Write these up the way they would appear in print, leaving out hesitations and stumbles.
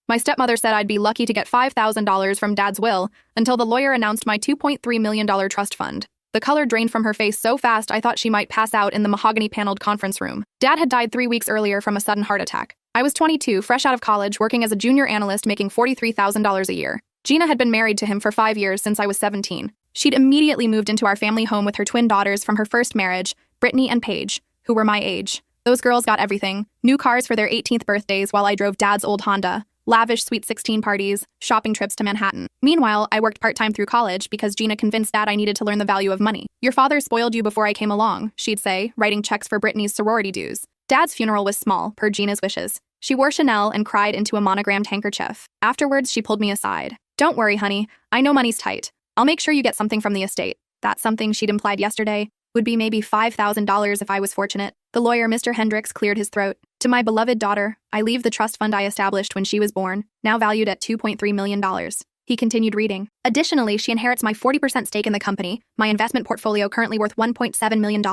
My stepmother said I'd be lucky to get $5,000 from Dad's will until the lawyer announced my $2.3 million trust fund. The color drained from her face so fast I thought she might pass out in the mahogany-paneled conference room. Dad had died 3 weeks earlier from a sudden heart attack. I was 22, fresh out of college, working as a junior analyst making $43,000 a year. Gina had been married to him for 5 years since I was 17. She'd immediately moved into our family home with her twin daughters from her first marriage, Brittany and Paige, who were my age. Those girls got everything: new cars for their 18th birthdays while I drove Dad's old Honda, lavish Sweet 16 parties, shopping trips to Manhattan. Meanwhile, I worked part-time through college because Gina convinced Dad I needed to learn the value of money. "Your father spoiled you before I came along," she'd say, writing checks for Brittany's sorority dues. Dad's funeral was small, per Gina's wishes. She wore Chanel and cried into a monogrammed handkerchief. Afterwards, she pulled me aside. "Don't worry, honey. I know money's tight. I'll make sure you get something from the estate." That something she'd implied yesterday would be maybe $5,000 if I was fortunate. The lawyer, Mr. Hendricks, cleared his throat. "To my beloved daughter, I leave the trust fund I established when she was born, now valued at $2.3 million. He continued reading. "Additionally, she inherits my 40% stake in the company, my investment portfolio currently worth $1.7 million,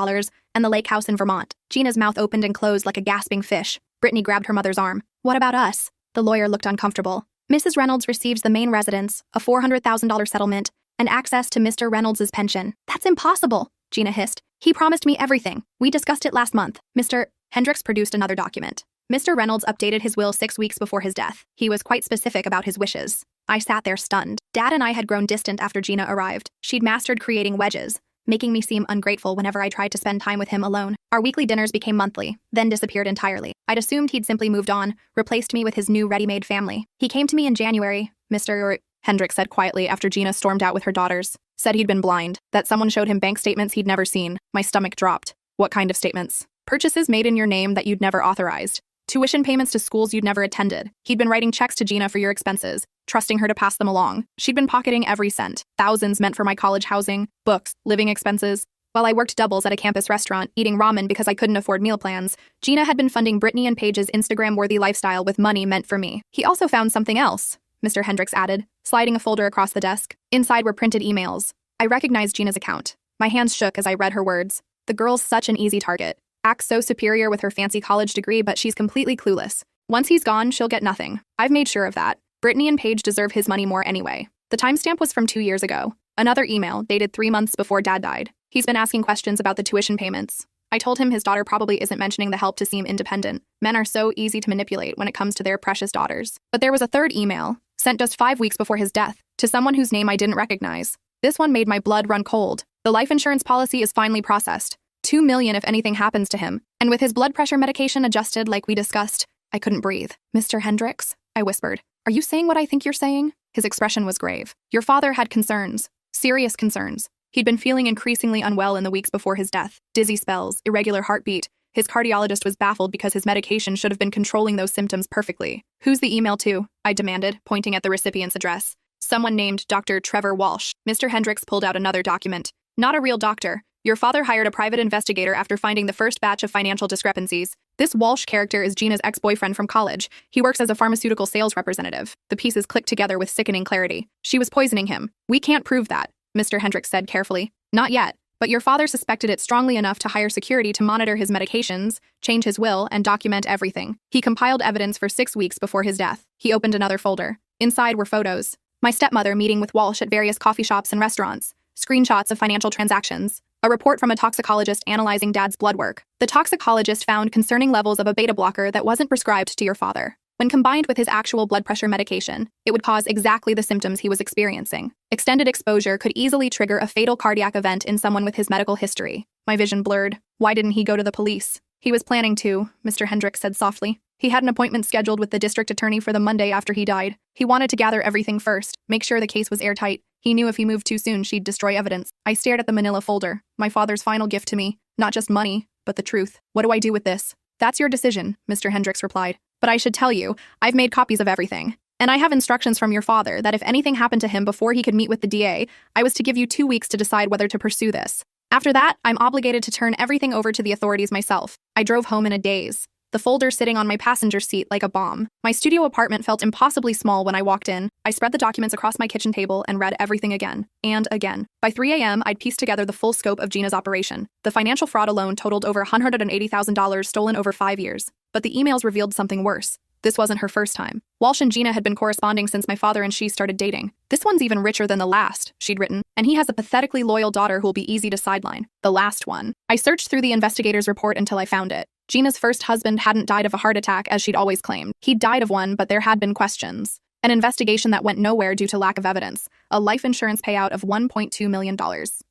and the lake house in Vermont." Gina's mouth opened and closed like a gasping fish. Brittany grabbed her mother's arm. "What about us?" The lawyer looked uncomfortable. "Mrs. Reynolds receives the main residence, a $400,000 settlement, and access to Mr. Reynolds' pension." "That's impossible," Gina hissed. "He promised me everything. We discussed it last month." Mr. Hendricks produced another document. Mr. Reynolds updated his will 6 weeks before his death. He was quite specific about his wishes. I sat there stunned. Dad and I had grown distant after Gina arrived. She'd mastered creating wedges, making me seem ungrateful whenever I tried to spend time with him alone. Our weekly dinners became monthly, then disappeared entirely. I'd assumed he'd simply moved on, replaced me with his new ready-made family. "He came to me in January," Mr. Hendricks said quietly after Gina stormed out with her daughters. "Said he'd been blind, that someone showed him bank statements he'd never seen." My stomach dropped. "What kind of statements?" "Purchases made in your name that you'd never authorized. Tuition payments to schools you'd never attended. He'd been writing checks to Gina for your expenses, trusting her to pass them along. She'd been pocketing every cent, thousands meant for my college housing, books, living expenses. While I worked doubles at a campus restaurant, eating ramen because I couldn't afford meal plans, Gina had been funding Brittany and Paige's Instagram-worthy lifestyle with money meant for me." "He also found something else," Mr. Hendricks added, sliding a folder across the desk. Inside were printed emails. I recognized Gina's account. My hands shook as I read her words. "The girl's such an easy target. Acts so superior with her fancy college degree, but she's completely clueless. Once he's gone, she'll get nothing. I've made sure of that. Brittany and Paige deserve his money more anyway." The timestamp was from 2 years ago. Another email, dated 3 months before Dad died. "He's been asking questions about the tuition payments. I told him his daughter probably isn't mentioning the help to seem independent. Men are so easy to manipulate when it comes to their precious daughters." But there was a third email, sent just 5 weeks before his death, to someone whose name I didn't recognize. This one made my blood run cold. "The life insurance policy is finally processed. $2 million if anything happens to him. And with his blood pressure medication adjusted like we discussed." I couldn't breathe. "Mr. Hendricks?" I whispered. "Are you saying what I think you're saying?" His expression was grave. "Your father had concerns. Serious concerns. He'd been feeling increasingly unwell in the weeks before his death. Dizzy spells, irregular heartbeat. His cardiologist was baffled because his medication should have been controlling those symptoms perfectly." "Who's the email to?" I demanded, pointing at the recipient's address. "Someone named Dr. Trevor Walsh." Mr. Hendricks pulled out another document. "Not a real doctor. Your father hired a private investigator after finding the first batch of financial discrepancies. This Walsh character is Gina's ex-boyfriend from college. He works as a pharmaceutical sales representative." The pieces clicked together with sickening clarity. "She was poisoning him. We can't prove that," Mr. Hendricks said carefully. "Not yet. But your father suspected it strongly enough to hire security to monitor his medications, change his will, and document everything. He compiled evidence for 6 weeks before his death." He opened another folder. Inside were photos. My stepmother meeting with Walsh at various coffee shops and restaurants. Screenshots of financial transactions. A report from a toxicologist analyzing Dad's blood work. The toxicologist found concerning levels of a beta blocker that wasn't prescribed to your father. When combined with his actual blood pressure medication, it would cause exactly the symptoms he was experiencing. Extended exposure could easily trigger a fatal cardiac event in someone with his medical history. My vision blurred. Why didn't he go to the police? "He was planning to," Mr. Hendricks said softly. "He had an appointment scheduled with the district attorney for the Monday after he died. He wanted to gather everything first, make sure the case was airtight. He knew if he moved too soon, she'd destroy evidence." I stared at the manila folder, my father's final gift to me. Not just money, but the truth. "What do I do with this?" "That's your decision," Mr. Hendricks replied. "But I should tell you, I've made copies of everything. And I have instructions from your father that if anything happened to him before he could meet with the DA, I was to give you 2 weeks to decide whether to pursue this. After that, I'm obligated to turn everything over to the authorities myself." I drove home in a daze, the folder sitting on my passenger seat like a bomb. My studio apartment felt impossibly small when I walked in. I spread the documents across my kitchen table and read everything again and again. By 3 a.m., I'd pieced together the full scope of Gina's operation. The financial fraud alone totaled over $180,000 stolen over 5 years. But the emails revealed something worse. This wasn't her first time. Walsh and Gina had been corresponding since my father and she started dating. "This one's even richer than the last," she'd written, "and he has a pathetically loyal daughter who'll be easy to sideline." The last one. I searched through the investigator's report until I found it. Gina's first husband hadn't died of a heart attack as she'd always claimed. He'd died of one, but there had been questions. An investigation that went nowhere due to lack of evidence. A life insurance payout of $1.2 million.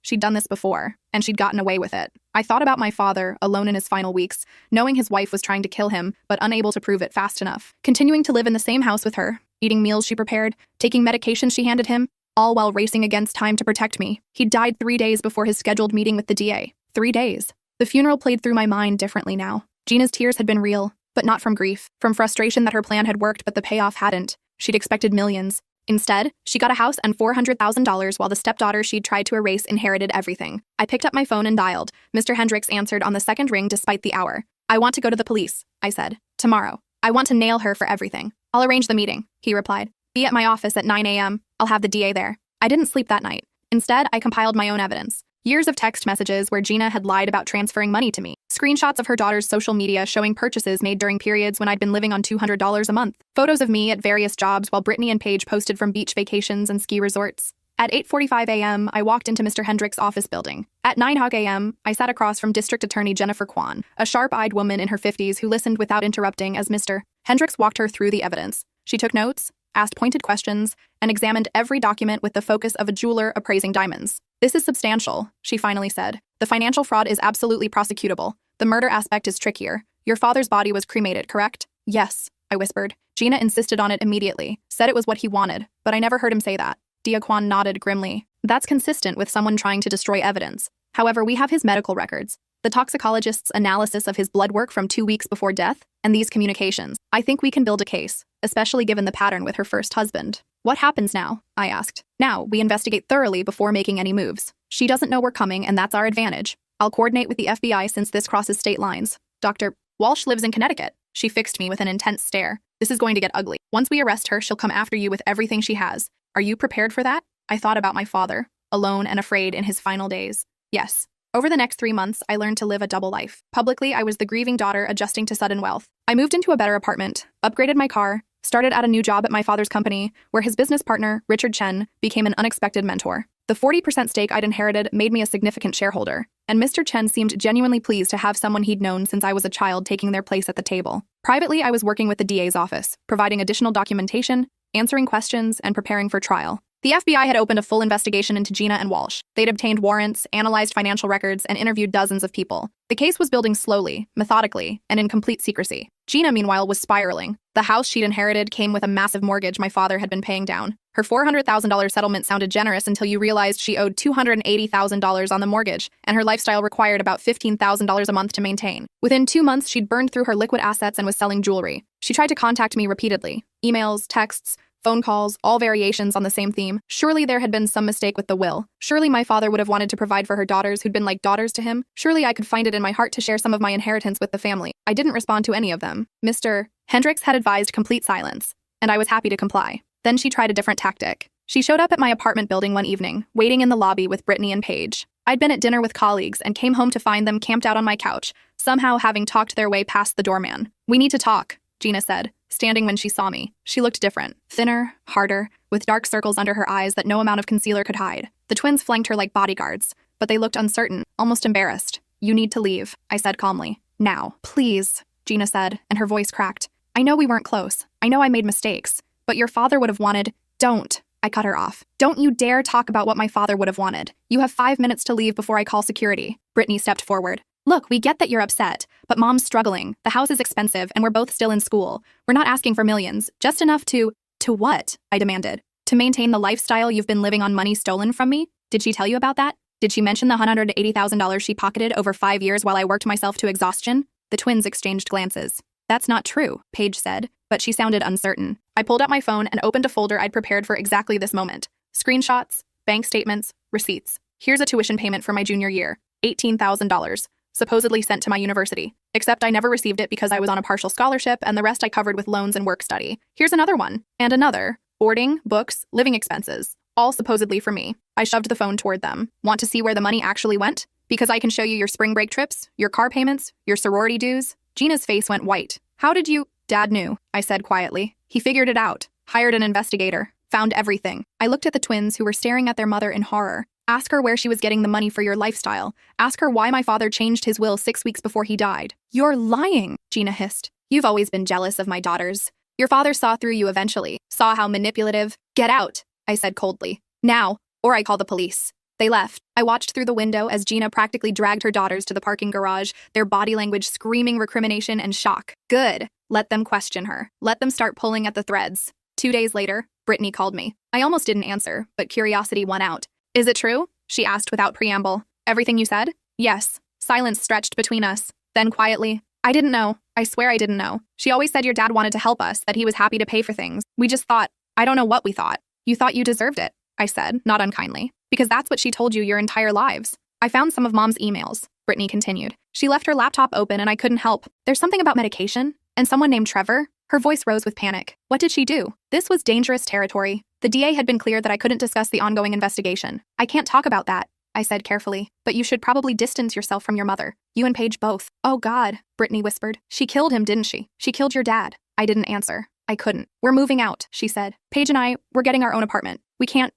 She'd done this before, and she'd gotten away with it. I thought about my father, alone in his final weeks, knowing his wife was trying to kill him, but unable to prove it fast enough. Continuing to live in the same house with her, eating meals she prepared, taking medications she handed him, all while racing against time to protect me. He died 3 days before his scheduled meeting with the DA. 3 days. The funeral played through my mind differently now. Gina's tears had been real, but not from grief, from frustration that her plan had worked but the payoff hadn't. She'd expected millions. Instead, she got a house and $400,000 while the stepdaughter she'd tried to erase inherited everything. I picked up my phone and dialed. Mr. Hendricks answered on the second ring despite the hour. "I want to go to the police," I said. "Tomorrow. I want to nail her for everything." "I'll arrange the meeting," he replied. "Be at my office at 9 a.m. I'll have the DA there." I didn't sleep that night. Instead, I compiled my own evidence. Years of text messages where Gina had lied about transferring money to me. Screenshots of her daughter's social media showing purchases made during periods when I'd been living on $200 a month. Photos of me at various jobs while Brittany and Paige posted from beach vacations and ski resorts. At 8:45 a.m., I walked into Mr. Hendricks' office building. At 9 a.m., I sat across from District Attorney Jennifer Kwan, a sharp-eyed woman in her 50s who listened without interrupting as Mr. Hendricks walked her through the evidence. She took notes, asked pointed questions, and examined every document with the focus of a jeweler appraising diamonds. "This is substantial," she finally said. "The financial fraud is absolutely prosecutable. The murder aspect is trickier. Your father's body was cremated, correct?" "Yes," I whispered. Gina insisted on it immediately, said it was what he wanted, but I never heard him say that. Kwan nodded grimly. "That's consistent with someone trying to destroy evidence. However, we have his medical records, the toxicologist's analysis of his blood work from 2 weeks before death, and these communications. I think we can build a case, especially given the pattern with her first husband." "What happens now?" I asked. "Now, we investigate thoroughly before making any moves. She doesn't know we're coming, and that's our advantage. I'll coordinate with the FBI since this crosses state lines. Dr. Walsh lives in Connecticut." She fixed me with an intense stare. "This is going to get ugly. Once we arrest her, she'll come after you with everything she has. Are you prepared for that?" I thought about my father, alone and afraid in his final days. Yes. Over the next 3 months, I learned to live a double life. Publicly, I was the grieving daughter adjusting to sudden wealth. I moved into a better apartment, upgraded my car, started at a new job at my father's company, where his business partner, Richard Chen, became an unexpected mentor. The 40% stake I'd inherited made me a significant shareholder, and Mr. Chen seemed genuinely pleased to have someone he'd known since I was a child taking their place at the table. Privately, I was working with the DA's office, providing additional documentation, answering questions, and preparing for trial. The FBI had opened a full investigation into Gina and Walsh. They'd obtained warrants, analyzed financial records, and interviewed dozens of people. The case was building slowly, methodically, and in complete secrecy. Gina, meanwhile, was spiraling. The house she'd inherited came with a massive mortgage my father had been paying down. Her $400,000 settlement sounded generous until you realized she owed $280,000 on the mortgage, and her lifestyle required about $15,000 a month to maintain. Within 2 months, she'd burned through her liquid assets and was selling jewelry. She tried to contact me repeatedly. Emails, texts, phone calls, all variations on the same theme. Surely there had been some mistake with the will. Surely my father would have wanted to provide for her daughters who'd been like daughters to him. Surely I could find it in my heart to share some of my inheritance with the family. I didn't respond to any of them. Mr. Hendricks had advised complete silence, and I was happy to comply. Then she tried a different tactic. She showed up at my apartment building one evening, waiting in the lobby with Brittany and Paige. I'd been at dinner with colleagues and came home to find them camped out on my couch, somehow having talked their way past the doorman. "We need to talk," Gina said, standing when she saw me. She looked different, thinner, harder, with dark circles under her eyes that no amount of concealer could hide. The twins flanked her like bodyguards, but they looked uncertain, almost embarrassed. "You need to leave," I said calmly. "Now." "Please," Gina said, and her voice cracked. "I know we weren't close. I know I made mistakes. But your father would have wanted—" "Don't," I cut her off. "Don't you dare talk about what my father would have wanted. You have 5 minutes to leave before I call security." Brittany stepped forward. "Look, we get that you're upset, but Mom's struggling. The house is expensive, and we're both still in school. We're not asking for millions, just enough to—" "To what?" I demanded. "To maintain the lifestyle you've been living on money stolen from me? Did she tell you about that? Did she mention the $180,000 she pocketed over 5 years while I worked myself to exhaustion?" The twins exchanged glances. "That's not true," Paige said, but she sounded uncertain. I pulled out my phone and opened a folder I'd prepared for exactly this moment. Screenshots, bank statements, receipts. "Here's a tuition payment for my junior year, $18,000. Supposedly sent to my university. Except I never received it because I was on a partial scholarship, and the rest I covered with loans and work study. Here's another one. And another. Boarding, books, living expenses. All supposedly for me." I shoved the phone toward them. "Want to see where the money actually went? Because I can show you your spring break trips, your car payments, your sorority dues." Gina's face went white. "How did you—" Dad knew, I said quietly. He figured it out, hired an investigator, found everything. I looked at the twins who were staring at their mother in horror. Ask her where she was getting the money for your lifestyle. Ask her why my father changed his will 6 weeks before he died. You're lying, Gina hissed. You've always been jealous of my daughters. Your father saw through you eventually, saw how manipulative. Get out, I said coldly. Now, or I call the police. They left. I watched through the window as Gina practically dragged her daughters to the parking garage, their body language screaming recrimination and shock. Good. Let them question her. Let them start pulling at the threads. 2 days later, Brittany called me. I almost didn't answer, but curiosity won out. Is it true? She asked without preamble. Everything you said? Yes. Silence stretched between us. Then quietly, I didn't know. I swear I didn't know. She always said your dad wanted to help us, that he was happy to pay for things. We just thought, I don't know what we thought. You thought you deserved it, I said, not unkindly. Because that's what she told you your entire lives. I found some of Mom's emails, Brittany continued. She left her laptop open and I couldn't help. There's something about medication, and someone named Trevor. Her voice rose with panic. What did she do? This was dangerous territory. The DA had been clear that I couldn't discuss the ongoing investigation. I can't talk about that, I said carefully. But you should probably distance yourself from your mother. You and Paige both. Oh God, Brittany whispered. She killed him, didn't she? She killed your dad. I didn't answer. I couldn't. We're moving out, she said. Paige and I, we're getting our own apartment. We can't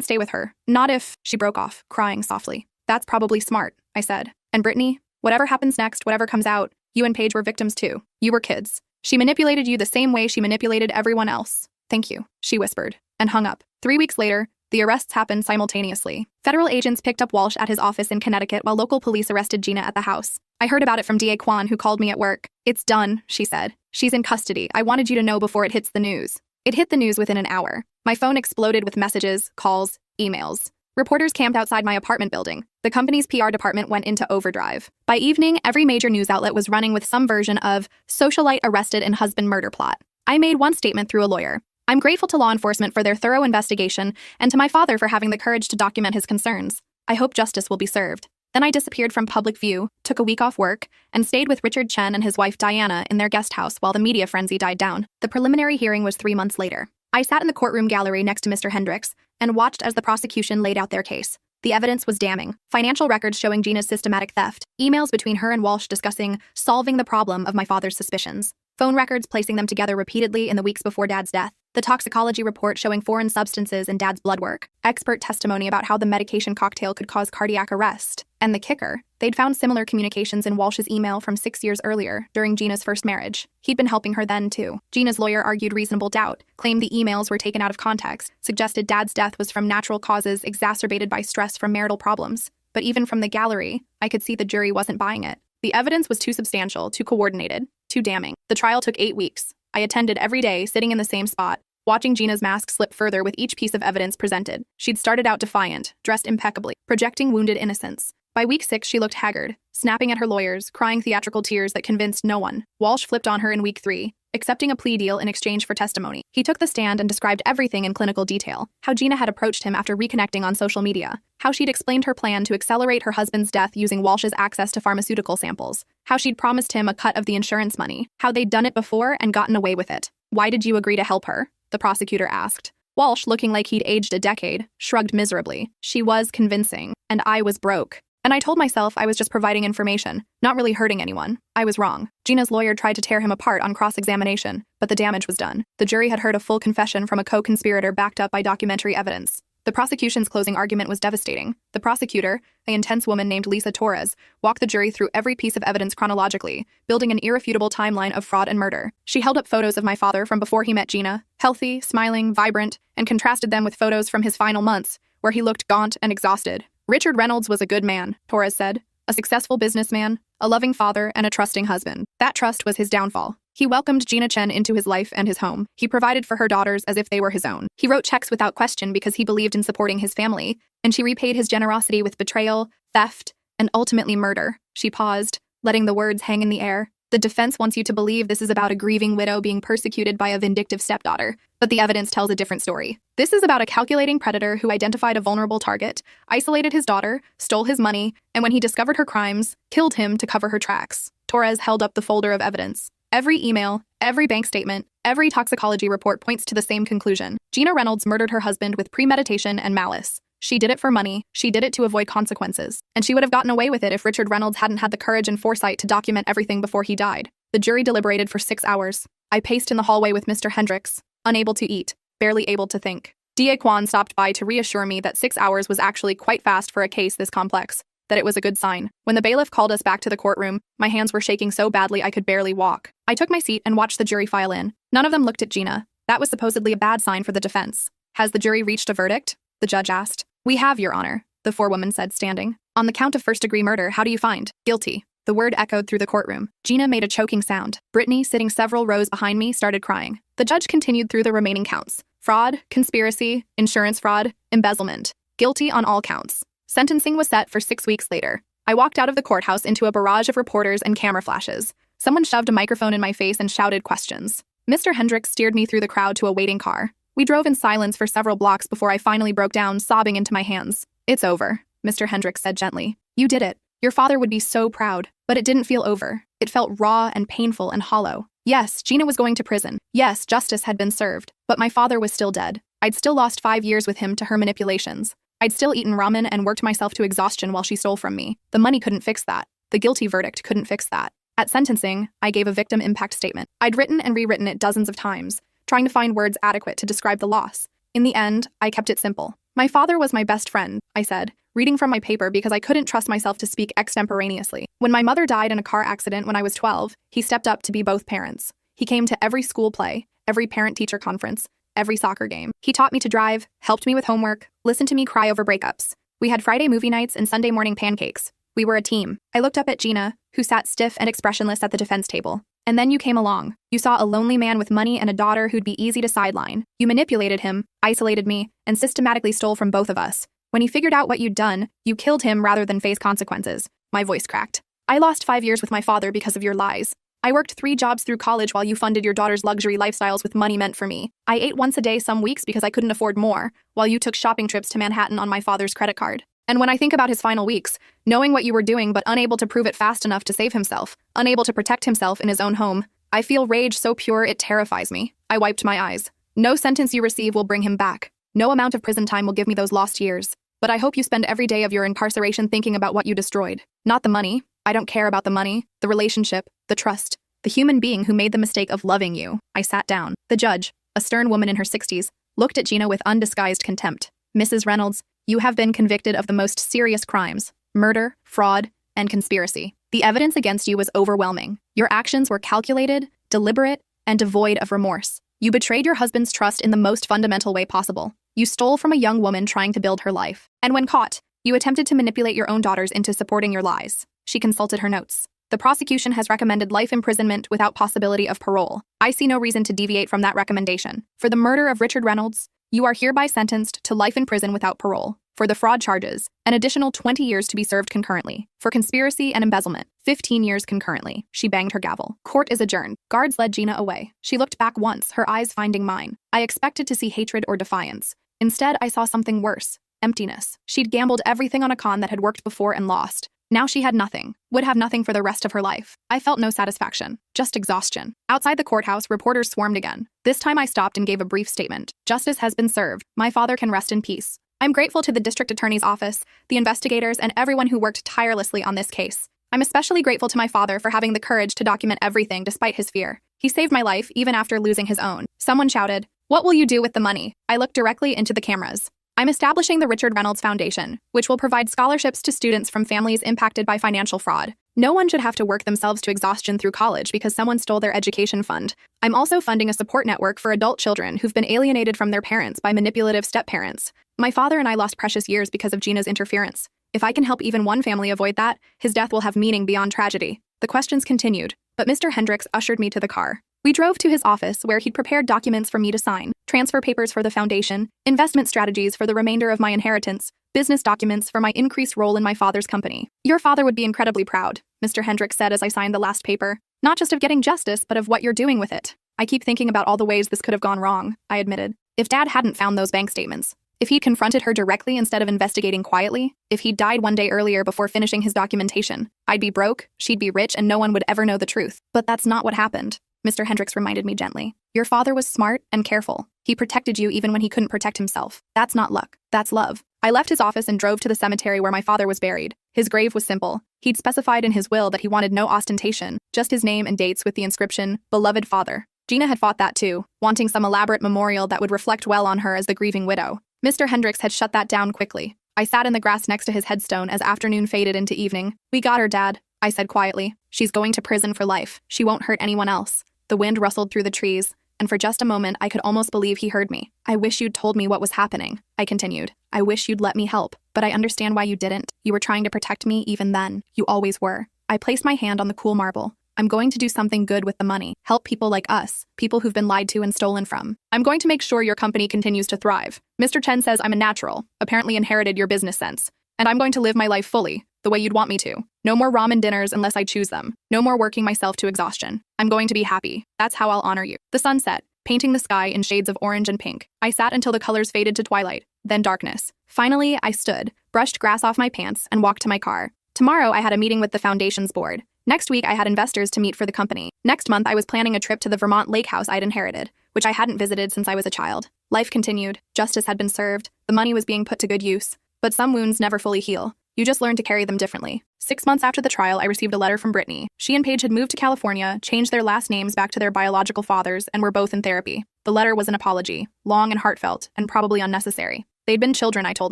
stay with her. Not if, she broke off, crying softly. That's probably smart, I said. And Brittany, whatever happens next, whatever comes out, you and Paige were victims too. You were kids. She manipulated you the same way she manipulated everyone else. Thank you, she whispered, and hung up. 3 weeks later, the arrests happened simultaneously. Federal agents picked up Walsh at his office in Connecticut while local police arrested Gina at the house. I heard about it from DA Kwan, who called me at work. It's done, she said. She's in custody. I wanted you to know before it hits the news. It hit the news within an hour. My phone exploded with messages, calls, emails. Reporters camped outside my apartment building. The company's PR department went into overdrive. By evening, every major news outlet was running with some version of socialite arrested in husband murder plot. I made one statement through a lawyer. I'm grateful to law enforcement for their thorough investigation and to my father for having the courage to document his concerns. I hope justice will be served. Then I disappeared from public view, took a week off work, and stayed with Richard Chen and his wife Diana in their guest house while the media frenzy died down. The preliminary hearing was 3 months later. I sat in the courtroom gallery next to Mr. Hendricks and watched as the prosecution laid out their case. The evidence was damning. Financial records showing Gina's systematic theft, emails between her and Walsh discussing solving the problem of my father's suspicions, phone records placing them together repeatedly in the weeks before Dad's death, the toxicology report showing foreign substances in Dad's blood work, expert testimony about how the medication cocktail could cause cardiac arrest, and the kicker, they'd found similar communications in Walsh's email from 6 years earlier, during Gina's first marriage. He'd been helping her then, too. Gina's lawyer argued reasonable doubt, claimed the emails were taken out of context, suggested Dad's death was from natural causes exacerbated by stress from marital problems. But even from the gallery, I could see the jury wasn't buying it. The evidence was too substantial, too coordinated, too damning. The trial took 8 weeks. I attended every day, sitting in the same spot, watching Gina's mask slip further with each piece of evidence presented. She'd started out defiant, dressed impeccably, projecting wounded innocence. By week 6, she looked haggard, snapping at her lawyers, crying theatrical tears that convinced no one. Walsh flipped on her in week 3, accepting a plea deal in exchange for testimony. He took the stand and described everything in clinical detail, how Gina had approached him after reconnecting on social media, how she'd explained her plan to accelerate her husband's death using Walsh's access to pharmaceutical samples, how she'd promised him a cut of the insurance money, how they'd done it before and gotten away with it. Why did you agree to help her? The prosecutor asked. Walsh, looking like he'd aged a decade, shrugged miserably. She was convincing, and I was broke. And I told myself I was just providing information, not really hurting anyone. I was wrong. Gina's lawyer tried to tear him apart on cross-examination, but the damage was done. The jury had heard a full confession from a co-conspirator backed up by documentary evidence. The prosecution's closing argument was devastating. The prosecutor, an intense woman named Lisa Torres, walked the jury through every piece of evidence chronologically, building an irrefutable timeline of fraud and murder. She held up photos of my father from before he met Gina, healthy, smiling, vibrant, and contrasted them with photos from his final months, where he looked gaunt and exhausted. Richard Reynolds was a good man, Torres said, a successful businessman, a loving father, and a trusting husband. That trust was his downfall. He welcomed Gina Chen into his life and his home. He provided for her daughters as if they were his own. He wrote checks without question because he believed in supporting his family, and she repaid his generosity with betrayal, theft, and ultimately murder. She paused, letting the words hang in the air. The defense wants you to believe this is about a grieving widow being persecuted by a vindictive stepdaughter, but the evidence tells a different story. This is about a calculating predator who identified a vulnerable target, isolated his daughter, stole his money, and when he discovered her crimes, killed him to cover her tracks. Torres held up the folder of evidence. Every email, every bank statement, every toxicology report points to the same conclusion. Gina Reynolds murdered her husband with premeditation and malice. She did it for money, she did it to avoid consequences, and she would have gotten away with it if Richard Reynolds hadn't had the courage and foresight to document everything before he died. The jury deliberated for 6 hours. I paced in the hallway with Mr. Hendricks, unable to eat, barely able to think. D.A. Kwan stopped by to reassure me that 6 hours was actually quite fast for a case this complex, that it was a good sign. When the bailiff called us back to the courtroom, my hands were shaking so badly I could barely walk. I took my seat and watched the jury file in. None of them looked at Gina. That was supposedly a bad sign for the defense. Has the jury reached a verdict? The judge asked. We have, Your Honor, the forewoman said, standing. On the count of first-degree murder, how do you find? Guilty. The word echoed through the courtroom. Gina made a choking sound. Brittany, sitting several rows behind me, started crying. The judge continued through the remaining counts. Fraud, conspiracy, insurance fraud, embezzlement. Guilty on all counts. Sentencing was set for 6 weeks later. I walked out of the courthouse into a barrage of reporters and camera flashes. Someone shoved a microphone in my face and shouted questions. Mr. Hendricks steered me through the crowd to a waiting car. We drove in silence for several blocks before I finally broke down, sobbing into my hands. It's over, Mr. Hendricks said gently. You did it. Your father would be so proud. But it didn't feel over. It felt raw and painful and hollow. Yes, Gina was going to prison. Yes, justice had been served. But my father was still dead. I'd still lost 5 years with him to her manipulations. I'd still eaten ramen and worked myself to exhaustion while she stole from me. The money couldn't fix that. The guilty verdict couldn't fix that. At sentencing, I gave a victim impact statement. I'd written and rewritten it dozens of times, trying to find words adequate to describe the loss. In the end, I kept it simple. My father was my best friend, I said, reading from my paper because I couldn't trust myself to speak extemporaneously. When my mother died in a car accident when I was 12, he stepped up to be both parents. He came to every school play, every parent-teacher conference, every soccer game. He taught me to drive, helped me with homework, listened to me cry over breakups. We had Friday movie nights and Sunday morning pancakes. We were a team. I looked up at Gina, who sat stiff and expressionless at the defense table. And then you came along. You saw a lonely man with money and a daughter who'd be easy to sideline. You manipulated him, isolated me, and systematically stole from both of us. When he figured out what you'd done, you killed him rather than face consequences. My voice cracked. I lost 5 years with my father because of your lies. I worked 3 jobs through college while you funded your daughter's luxury lifestyles with money meant for me. I ate once a day some weeks because I couldn't afford more, while you took shopping trips to Manhattan on my father's credit card. And when I think about his final weeks, knowing what you were doing but unable to prove it fast enough to save himself, unable to protect himself in his own home, I feel rage so pure it terrifies me. I wiped my eyes. No sentence you receive will bring him back. No amount of prison time will give me those lost years. But I hope you spend every day of your incarceration thinking about what you destroyed. Not the money. I don't care about the money, the relationship, the trust, the human being who made the mistake of loving you. I sat down. The judge, a stern woman in her 60s, looked at Gina with undisguised contempt. Mrs. Reynolds, you have been convicted of the most serious crimes: murder, fraud, and conspiracy. The evidence against you was overwhelming. Your actions were calculated, deliberate, and devoid of remorse. You betrayed your husband's trust in the most fundamental way possible. You stole from a young woman trying to build her life. And when caught, you attempted to manipulate your own daughters into supporting your lies. She consulted her notes. The prosecution has recommended life imprisonment without possibility of parole. I see no reason to deviate from that recommendation. For the murder of Richard Reynolds, you are hereby sentenced to life in prison without parole. For the fraud charges, an additional 20 years to be served concurrently. For conspiracy and embezzlement, 15 years concurrently. She banged her gavel. Court is adjourned. Guards led Gina away. She looked back once, her eyes finding mine. I expected to see hatred or defiance. Instead, I saw something worse: emptiness. She'd gambled everything on a con that had worked before and lost. Now she had nothing, would have nothing for the rest of her life. I felt no satisfaction, just exhaustion. Outside the courthouse, reporters swarmed again. This time I stopped and gave a brief statement. Justice has been served. My father can rest in peace. I'm grateful to the district attorney's office, the investigators, and everyone who worked tirelessly on this case. I'm especially grateful to my father for having the courage to document everything despite his fear. He saved my life even after losing his own. Someone shouted, "What will you do with the money?" I looked directly into the cameras. I'm establishing the Richard Reynolds Foundation, which will provide scholarships to students from families impacted by financial fraud. No one should have to work themselves to exhaustion through college because someone stole their education fund. I'm also funding a support network for adult children who've been alienated from their parents by manipulative step-parents. My father and I lost precious years because of Gina's interference. If I can help even one family avoid that, his death will have meaning beyond tragedy. The questions continued, but Mr. Hendricks ushered me to the car. We drove to his office where he'd prepared documents for me to sign: transfer papers for the foundation, investment strategies for the remainder of my inheritance, business documents for my increased role in my father's company. Your father would be incredibly proud, Mr. Hendricks said as I signed the last paper. Not just of getting justice, but of what you're doing with it. I keep thinking about all the ways this could have gone wrong, I admitted. If Dad hadn't found those bank statements, if he'd confronted her directly instead of investigating quietly, if he'd died one day earlier before finishing his documentation, I'd be broke, she'd be rich, and no one would ever know the truth. But that's not what happened. Mr. Hendricks reminded me gently. Your father was smart and careful. He protected you even when he couldn't protect himself. That's not luck. That's love. I left his office and drove to the cemetery where my father was buried. His grave was simple. He'd specified in his will that he wanted no ostentation, just his name and dates with the inscription, "Beloved Father." Gina had fought that too, wanting some elaborate memorial that would reflect well on her as the grieving widow. Mr. Hendricks had shut that down quickly. I sat in the grass next to his headstone as afternoon faded into evening. "We got her, Dad," I said quietly. "She's going to prison for life. She won't hurt anyone else." The wind rustled through the trees, and for just a moment I could almost believe he heard me. "I wish you'd told me what was happening," I continued. "I wish you'd let me help, but I understand why you didn't. You were trying to protect me even then. You always were." I placed my hand on the cool marble. "I'm going to do something good with the money. Help people like us, people who've been lied to and stolen from. I'm going to make sure your company continues to thrive. Mr. Chen says I'm a natural, apparently inherited your business sense. And I'm going to live my life fully, the way you'd want me to. No more ramen dinners unless I choose them. No more working myself to exhaustion. I'm going to be happy. That's how I'll honor you." The sun set, painting the sky in shades of orange and pink. I sat until the colors faded to twilight, then darkness. Finally, I stood, brushed grass off my pants, and walked to my car. Tomorrow, I had a meeting with the foundation's board. Next week, I had investors to meet for the company. Next month, I was planning a trip to the Vermont lake house I'd inherited, which I hadn't visited since I was a child. Life continued. Justice had been served. The money was being put to good use. But some wounds never fully heal. You just learn to carry them differently. 6 months after the trial, I received a letter from Brittany. She and Paige had moved to California, changed their last names back to their biological fathers, and were both in therapy. The letter was an apology, long and heartfelt, and probably unnecessary. They'd been children, I told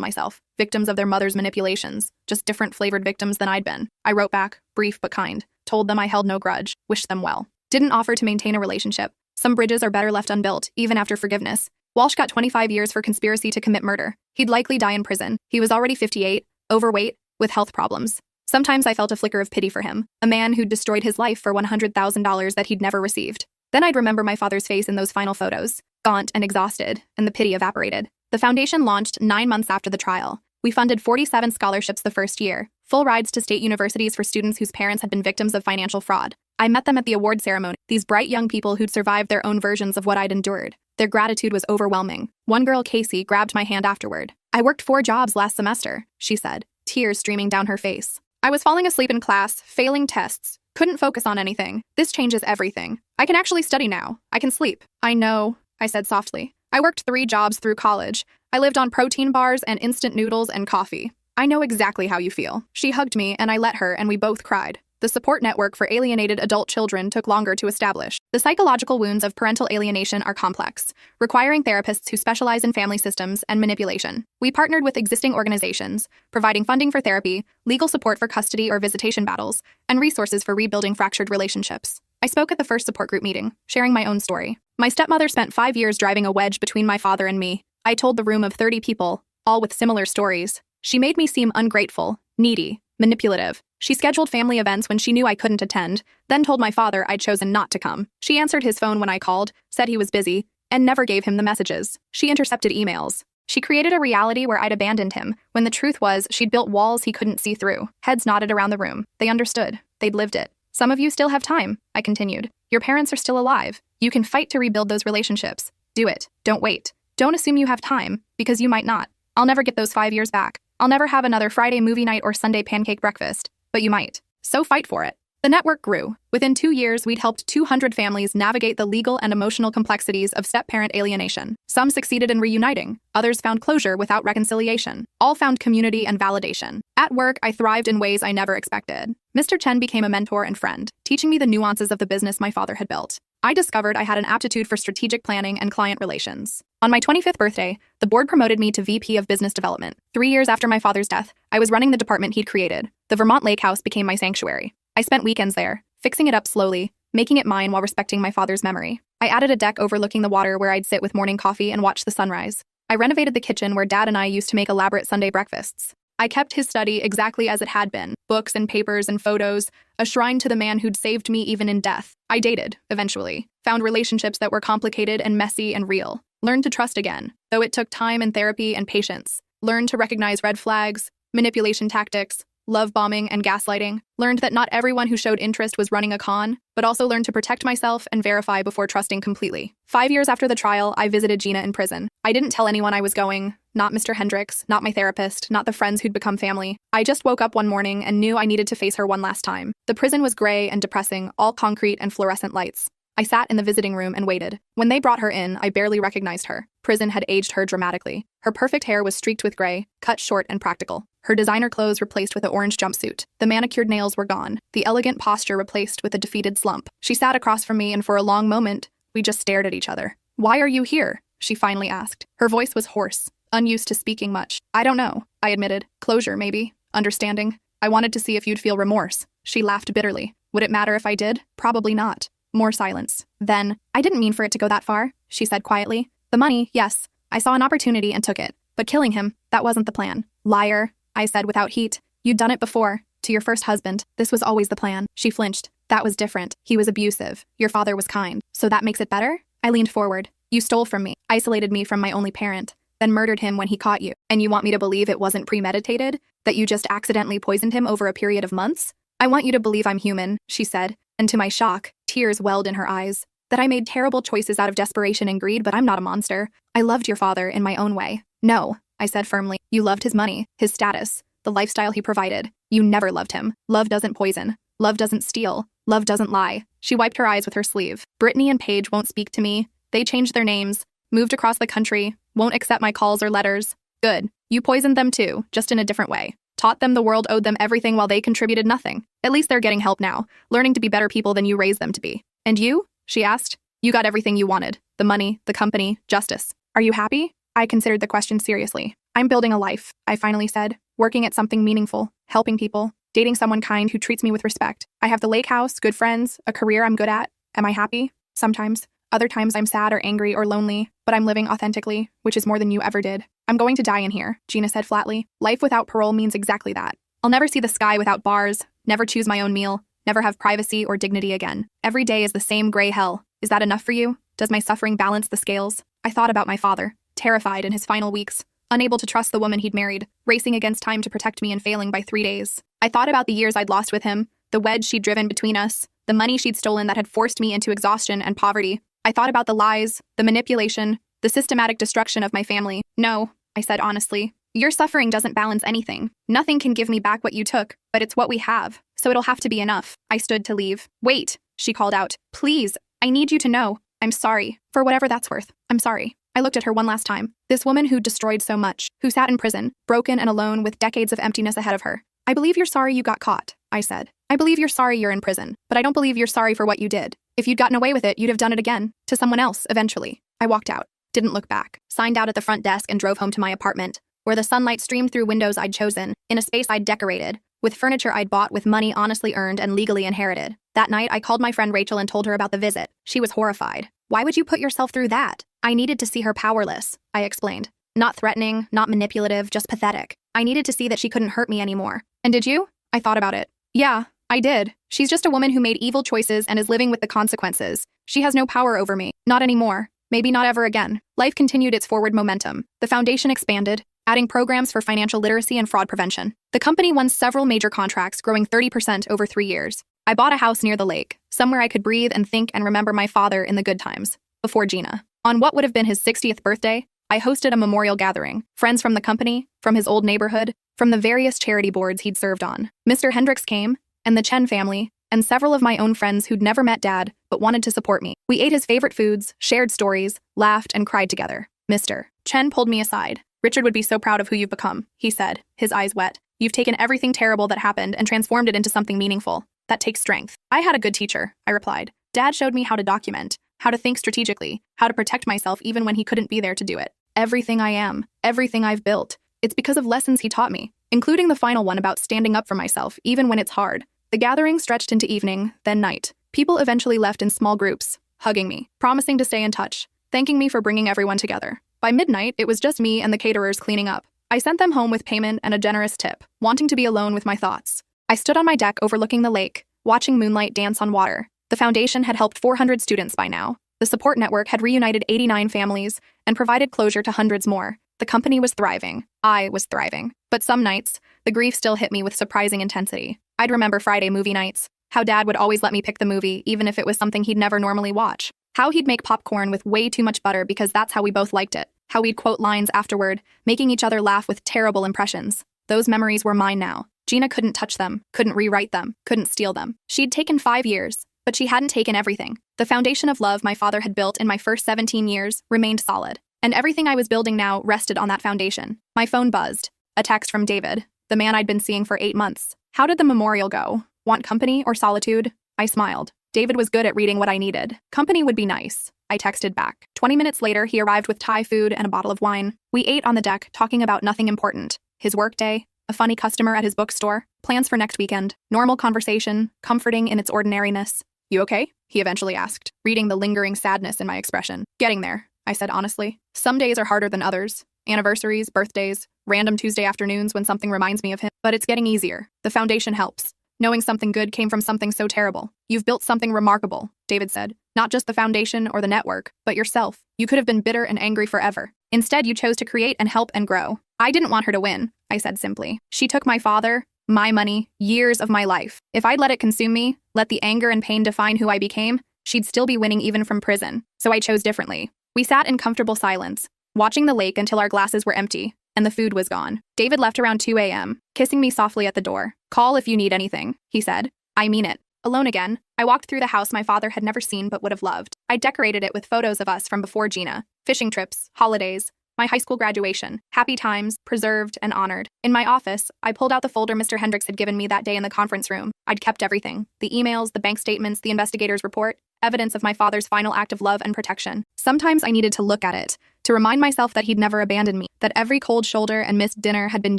myself, victims of their mother's manipulations, just different flavored victims than I'd been. I wrote back, brief but kind, told them I held no grudge, wished them well. Didn't offer to maintain a relationship. Some bridges are better left unbuilt, even after forgiveness. Walsh got 25 years for conspiracy to commit murder. He'd likely die in prison. He was already 58, overweight, with health problems. Sometimes I felt a flicker of pity for him, a man who'd destroyed his life for $100,000 that he'd never received. Then I'd remember my father's face in those final photos, gaunt and exhausted, and the pity evaporated. The foundation launched 9 months after the trial. We funded 47 scholarships the first year, full rides to state universities for students whose parents had been victims of financial fraud. I met them at the award ceremony, these bright young people who'd survived their own versions of what I'd endured. Their gratitude was overwhelming. One girl, Casey, grabbed my hand afterward. "I worked 4 jobs last semester," she said, tears streaming down her face. "I was falling asleep in class, failing tests, couldn't focus on anything. This changes everything. I can actually study now. I can sleep." "I know," I said softly. "I worked 3 jobs through college. I lived on protein bars and instant noodles and coffee. I know exactly how you feel." She hugged me and I let her, and we both cried. The support network for alienated adult children took longer to establish. The psychological wounds of parental alienation are complex, requiring therapists who specialize in family systems and manipulation. We partnered with existing organizations, providing funding for therapy, legal support for custody or visitation battles, and resources for rebuilding fractured relationships. I spoke at the first support group meeting, sharing my own story. My stepmother spent 5 years driving a wedge between my father and me. I told the room of 30 people, all with similar stories. She made me seem ungrateful, needy, manipulative. She scheduled family events when she knew I couldn't attend, then told my father I'd chosen not to come. She answered his phone when I called, said he was busy, and never gave him the messages. She intercepted emails. She created a reality where I'd abandoned him, when the truth was she'd built walls he couldn't see through. Heads nodded around the room. They understood. They'd lived it. "Some of you still have time," I continued. "Your parents are still alive. You can fight to rebuild those relationships. Do it. Don't wait. Don't assume you have time, because you might not. I'll never get those 5 years back. I'll never have another Friday movie night or Sunday pancake breakfast. But you might. So fight for it." The network grew. Within 2 years, we'd helped 200 families navigate the legal and emotional complexities of step-parent alienation. Some succeeded in reuniting. Others found closure without reconciliation. All found community and validation. At work, I thrived in ways I never expected. Mr. Chen became a mentor and friend, teaching me the nuances of the business my father had built. I discovered I had an aptitude for strategic planning and client relations. On my 25th birthday, the board promoted me to VP of Business Development. 3 years after my father's death, I was running the department he'd created. The Vermont Lake House became my sanctuary. I spent weekends there, fixing it up slowly, making it mine while respecting my father's memory. I added a deck overlooking the water where I'd sit with morning coffee and watch the sunrise. I renovated the kitchen where Dad and I used to make elaborate Sunday breakfasts. I kept his study exactly as it had been, books and papers and photos, a shrine to the man who'd saved me even in death. I dated, eventually, found relationships that were complicated and messy and real, learned to trust again, though it took time and therapy and patience, learned to recognize red flags, manipulation tactics, love bombing and gaslighting, learned that not everyone who showed interest was running a con, but also learned to protect myself and verify before trusting completely. 5 years after the trial, I visited Gina in prison. I didn't tell anyone I was going, not Mr. Hendricks, not my therapist, not the friends who'd become family. I just woke up one morning and knew I needed to face her one last time. The prison was gray and depressing, all concrete and fluorescent lights. I sat in the visiting room and waited. When they brought her in, I barely recognized her. Prison had aged her dramatically. Her perfect hair was streaked with gray, cut short and practical. Her designer clothes replaced with an orange jumpsuit. The manicured nails were gone, the elegant posture replaced with a defeated slump. She sat across from me and for a long moment, We just stared at each other. "Why are you here?" she finally asked. Her voice was hoarse, unused to speaking much. "I don't know," I admitted. "Closure, maybe. Understanding. I wanted to see if you'd feel remorse." She laughed bitterly. "Would it matter if I did? Probably not." More silence. Then, "I didn't mean for it to go that far," she said quietly. "The money, yes. I saw an opportunity and took it. But killing him, that wasn't the plan." "Liar," I said without heat. "You'd done it before. To your first husband. This was always the plan." She flinched. "That was different. He was abusive. Your father was kind. So that makes it better?" I leaned forward. "You stole from me, isolated me from my only parent, then murdered him when he caught you. And you want me to believe it wasn't premeditated? That you just accidentally poisoned him over a period of months?" "I want you to believe I'm human," she said, and to my shock, tears welled in her eyes. "That I made terrible choices out of desperation and greed, but I'm not a monster. I loved your father in my own way." "No," I said firmly. "You loved his money, his status, the lifestyle he provided. You never loved him. Love doesn't poison. Love doesn't steal. Love doesn't lie." She wiped her eyes with her sleeve. "Brittany and Paige won't speak to me. They changed their names, moved across the country, won't accept my calls or letters. Good. You poisoned them too, just in a different way. Taught them the world owed them everything while they contributed nothing. At least they're getting help now, learning to be better people than you raised them to be. And you?" she asked. "You got everything you wanted. The money, the company, justice. Are you happy?" I considered the question seriously. "I'm building a life," I finally said, "working at something meaningful, helping people, dating someone kind who treats me with respect. I have the lake house, good friends, a career I'm good at. Am I happy? Sometimes. Other times I'm sad or angry or lonely, but I'm living authentically, which is more than you ever did." "I'm going to die in here," Gina said flatly. "Life without parole means exactly that. I'll never see the sky without bars, never choose my own meal, never have privacy or dignity again. Every day is the same gray hell. Is that enough for you? Does my suffering balance the scales?" I thought about my father, terrified in his final weeks, unable to trust the woman he'd married, racing against time to protect me and failing by 3 days. I thought about the years I'd lost with him, the wedge she'd driven between us, the money she'd stolen that had forced me into exhaustion and poverty. I thought about the lies, the manipulation, the systematic destruction of my family. "No," I said honestly. "Your suffering doesn't balance anything. Nothing can give me back what you took, but it's what we have, so it'll have to be enough." I stood to leave. "Wait," she called out. "Please, I need you to know. I'm sorry. For whatever that's worth, I'm sorry." I looked at her one last time. This woman who destroyed so much, who sat in prison, broken and alone with decades of emptiness ahead of her. "I believe you're sorry you got caught," I said. "I believe you're sorry you're in prison, but I don't believe you're sorry for what you did. If you'd gotten away with it, you'd have done it again, to someone else, eventually." I walked out, didn't look back, signed out at the front desk and drove home to my apartment, where the sunlight streamed through windows I'd chosen, in a space I'd decorated, with furniture I'd bought with money honestly earned and legally inherited. That night, I called my friend Rachel and told her about the visit. She was horrified. "Why would you put yourself through that?" "I needed to see her powerless," I explained. "Not threatening, not manipulative, just pathetic. I needed to see that she couldn't hurt me anymore." "And did you?" I thought about it. "Yeah, I did. She's just a woman who made evil choices and is living with the consequences. She has no power over me. Not anymore. Maybe not ever again." Life continued its forward momentum. The foundation expanded, adding programs for financial literacy and fraud prevention. The company won several major contracts, growing 30% over 3 years. I bought a house near the lake, somewhere I could breathe and think and remember my father in the good times, before Gina. On what would have been his 60th birthday, I hosted a memorial gathering. Friends from the company, from his old neighborhood, from the various charity boards he'd served on. Mr. Hendricks came, and the Chen family, and several of my own friends who'd never met Dad but wanted to support me. We ate his favorite foods, shared stories, laughed, and cried together. Mr. Chen pulled me aside. "Richard would be so proud of who you've become," he said, his eyes wet. "You've taken everything terrible that happened and transformed it into something meaningful. That takes strength." "I had a good teacher," I replied. "Dad showed me how to document, how to think strategically, how to protect myself even when he couldn't be there to do it. Everything I am, everything I've built, it's because of lessons he taught me, including the final one about standing up for myself even when it's hard." The gathering stretched into evening, then night. People eventually left in small groups, hugging me, promising to stay in touch, thanking me for bringing everyone together. By midnight, it was just me and the caterers cleaning up. I sent them home with payment and a generous tip, wanting to be alone with my thoughts. I stood on my deck overlooking the lake, watching moonlight dance on water. The foundation had helped 400 students by now. The support network had reunited 89 families and provided closure to hundreds more. The company was thriving. I was thriving. But some nights, the grief still hit me with surprising intensity. I'd remember Friday movie nights, how Dad would always let me pick the movie, even if it was something he'd never normally watch. How he'd make popcorn with way too much butter because that's how we both liked it. How we'd quote lines afterward, making each other laugh with terrible impressions. Those memories were mine now. Gina couldn't touch them, couldn't rewrite them, couldn't steal them. She'd taken 5 years, but she hadn't taken everything. The foundation of love my father had built in my first 17 years remained solid. And everything I was building now rested on that foundation. My phone buzzed. A text from David, the man I'd been seeing for 8 months. "How did the memorial go? Want company or solitude?" I smiled. David was good at reading what I needed. Company would be nice, I texted back. 20 minutes later, he arrived with Thai food and a bottle of wine. We ate on the deck, talking about nothing important. His workday, a funny customer at his bookstore, plans for next weekend. Normal conversation, comforting in its ordinariness. You okay? He eventually asked, reading the lingering sadness in my expression. Getting there, I said honestly. Some days are harder than others. Anniversaries, birthdays, random Tuesday afternoons when something reminds me of him. But it's getting easier. The foundation helps. Knowing something good came from something so terrible. You've built something remarkable, David said. Not just the foundation or the network, but yourself. You could have been bitter and angry forever. Instead, you chose to create and help and grow. I didn't want her to win, I said simply. She took my father, my money, years of my life. If I'd let it consume me, let the anger and pain define who I became, she'd still be winning even from prison. So I chose differently. We sat in comfortable silence, watching the lake until our glasses were empty, and the food was gone. David left around 2 a.m., kissing me softly at the door. Call if you need anything, he said. I mean it. Alone again, I walked through the house my father had never seen but would have loved. I decorated it with photos of us from before Gina, fishing trips, holidays, my high school graduation, happy times, preserved and honored. In my office, I pulled out the folder Mr. Hendricks had given me that day in the conference room. I'd kept everything. The emails, the bank statements, the investigator's report, evidence of my father's final act of love and protection. Sometimes I needed to look at it, to remind myself that he'd never abandoned me, that every cold shoulder and missed dinner had been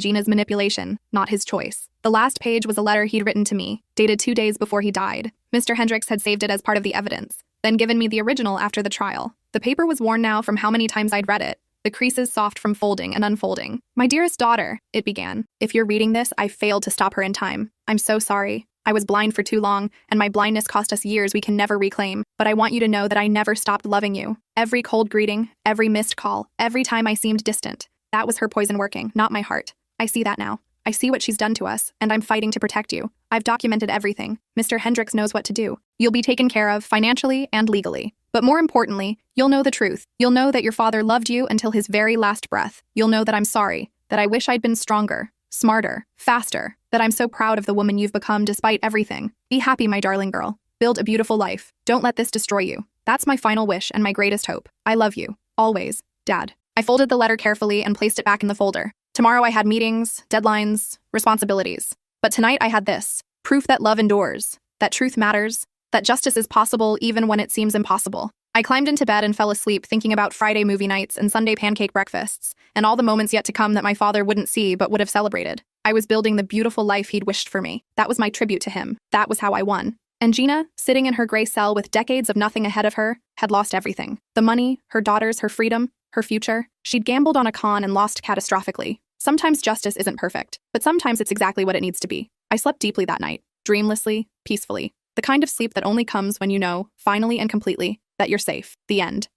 Gina's manipulation, not his choice. The last page was a letter he'd written to me, dated 2 days before he died. Mr. Hendricks had saved it as part of the evidence, then given me the original after the trial. The paper was worn now from how many times I'd read it, the creases soft from folding and unfolding. My dearest daughter, it began. If you're reading this, I failed to stop her in time. I'm so sorry. I was blind for too long, and my blindness cost us years we can never reclaim. But I want you to know that I never stopped loving you. Every cold greeting, every missed call, every time I seemed distant. That was her poison working, not my heart. I see that now. I see what she's done to us, and I'm fighting to protect you. I've documented everything. Mr. Hendricks knows what to do. You'll be taken care of financially and legally. But more importantly, you'll know the truth. You'll know that your father loved you until his very last breath. You'll know that I'm sorry, that I wish I'd been stronger, smarter, faster, that I'm so proud of the woman you've become despite everything. Be happy, my darling girl. Build a beautiful life. Don't let this destroy you. That's my final wish and my greatest hope. I love you. Always, Dad. I folded the letter carefully and placed it back in the folder. Tomorrow I had meetings, deadlines, responsibilities. But tonight I had this. Proof that love endures, that truth matters, that justice is possible even when it seems impossible. I climbed into bed and fell asleep thinking about Friday movie nights and Sunday pancake breakfasts, and all the moments yet to come that my father wouldn't see but would have celebrated. I was building the beautiful life he'd wished for me. That was my tribute to him. That was how I won. And Gina, sitting in her gray cell with decades of nothing ahead of her, had lost everything. The money, her daughters, her freedom, her future. She'd gambled on a con and lost catastrophically. Sometimes justice isn't perfect, but sometimes it's exactly what it needs to be. I slept deeply that night, dreamlessly, peacefully. The kind of sleep that only comes when you know, finally and completely, that you're safe. The end.